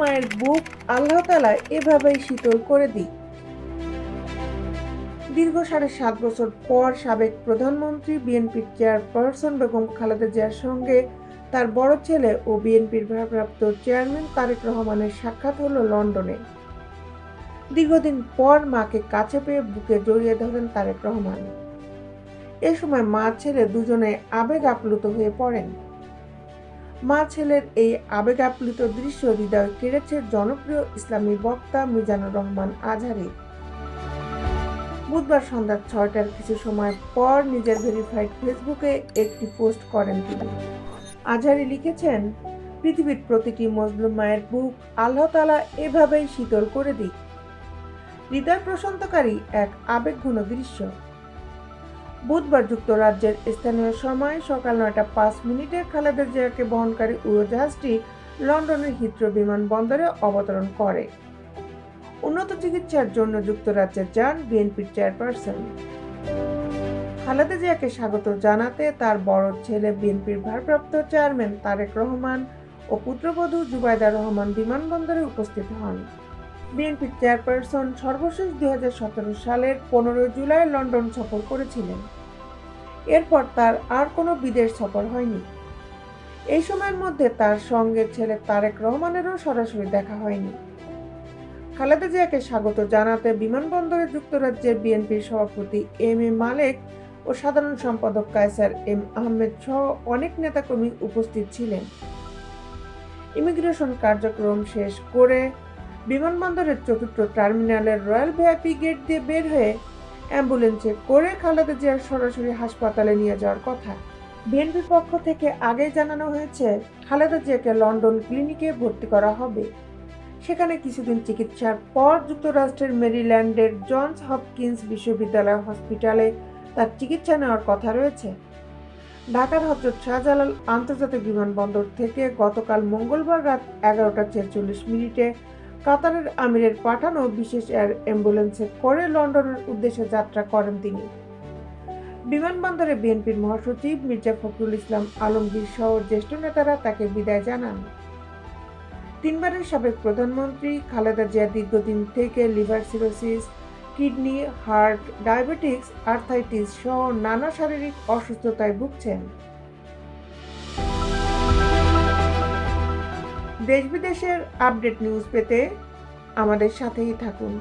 মায়ের বুক আল্লাহ তাআলা এভাবেই শীতল করে দিক। দীর্ঘ ৭.৫ বছর পর সাবেক প্রধানমন্ত্রী বিএনপির চেয়ারপারসন বেগম খালেদা জিয়ার সঙ্গে তার বড় ছেলে ও বিএনপির ভারপ্রাপ্ত চেয়ারম্যান তারেক রহমানের সাক্ষাৎ হলো লন্ডনে। দীর্ঘদিন পর মাকে কাছে পেয়ে বুকে জড়িয়ে ধরেন তারেক রহমান। এ সময় মা ছেলে দুজনে আবেগ আপ্লুত হয়ে পড়েন। মা ছেলের এই আবেগ আপ্লুত দৃশ্য হৃদয় কেড়েছে জনপ্রিয় ইসলামী বক্তা মিজানুর রহমান আজহারী। বুধবার সন্ধ্যা ৬টার কিছু সময় পর নিজের ভেরিফাইড ফেসবুকে একটি পোস্ট করেন তিনি। আজহারী লিখেছেন, পৃথিবীর প্রতিটি মজলুম মায়ের বুক আল্লাহ তাআলা এভাবেই শীতল করে দিক। হৃদয় প্রশান্তকারী এক আবেগঘন দৃশ্য। বুধবার যুক্তরাজ্যের স্থানীয় সময় সকাল ৯টা ৫ মিনিটে খালেদা জিয়াকে বহনকারী উড়োজাহাজটি লন্ডনের হিথ্রো বিমানবন্দরে অবতরণ করে। উন্নত চিকিৎসার জন্য যুক্তরাজ্যে যান বিএনপির চেয়ারপারসন। খালেদা জিয়াকে স্বাগত জানাতে তার বড় ছেলে বিএনপির ভারপ্রাপ্ত চেয়ারম্যান তারেক রহমান ও পুত্রবধূ জুবাইদা রহমান বিমানবন্দরে উপস্থিত হন। বিএনপির চেয়ারপারসন সর্বশেষ ২০১৭ সালের ১৫ জুলাই লন্ডন সফর করেছিলেন। এরপর তার আর কোনো বিদেশ সফর হয়নি। এই সময়ের মধ্যে তার সঙ্গে ছেলে তারেক রহমানেরও সরাসরি দেখা হয়নি। খালেদা জিয়াকে স্বাগত জানাতে বিমানবন্দরে যুক্তরাজ্যের বিএনপির সভাপতি এম এ মালেক ও সাধারণ সম্পাদক কায়সার এম আহমেদ সহ অনেক নেতাকর্মী উপস্থিত ছিলেন। ইমিগ্রেশন কার্যক্রম শেষ করে বিমানবন্দরের চতুর্থ টার্মিনালের রয়্যাল ভিআইপি গেট দিয়ে বের হয়ে অ্যাম্বুলেন্সে করে খালেদা জিয়ার সরাসরি হাসপাতালে নিয়ে যাওয়ার কথা। বিএনপির পক্ষ থেকে আগেই জানানো হয়েছে খালেদা জিয়াকে লন্ডন ক্লিনিকে ভর্তি করা হবে। সেখানে কিছুদিন চিকিৎসার পর যুক্তরাষ্ট্রের মেরিল্যান্ডের জনস হপকিন্স বিশ্ববিদ্যালয় হসপিটালে তার চিকিৎসা নেওয়ার কথা রয়েছে। ঢাকার হযরত শাহজালাল আন্তর্জাতিক বিমানবন্দর থেকে গতকাল মঙ্গলবার রাত ১১টা ৪৬ মিনিটে কাতারের আমিরের পাঠানো বিশেষ এয়ার অ্যাম্বুলেন্সে করে লন্ডনের উদ্দেশ্যে যাত্রা করেন তিনি। বিমানবন্দরে বিএনপির মহাসচিব মির্জা ফখরুল ইসলাম আলমগীর সহ জ্যেষ্ঠ নেতারা তাকে বিদায় জানান। তিনবারের সাবেক প্রধানমন্ত্রী খালেদা জিয়া দীর্ঘদিন থেকে liver cirrhosis, kidney, heart, diabetes, arthritis সহ নানা শারীরিক অসুস্থতায় ভুগছেন। দেশ বিদেশের আপডেট নিউজ পেতে আমাদের সাথেই থাকুন।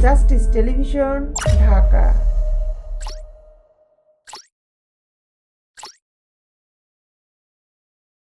Justice television, Dhaka.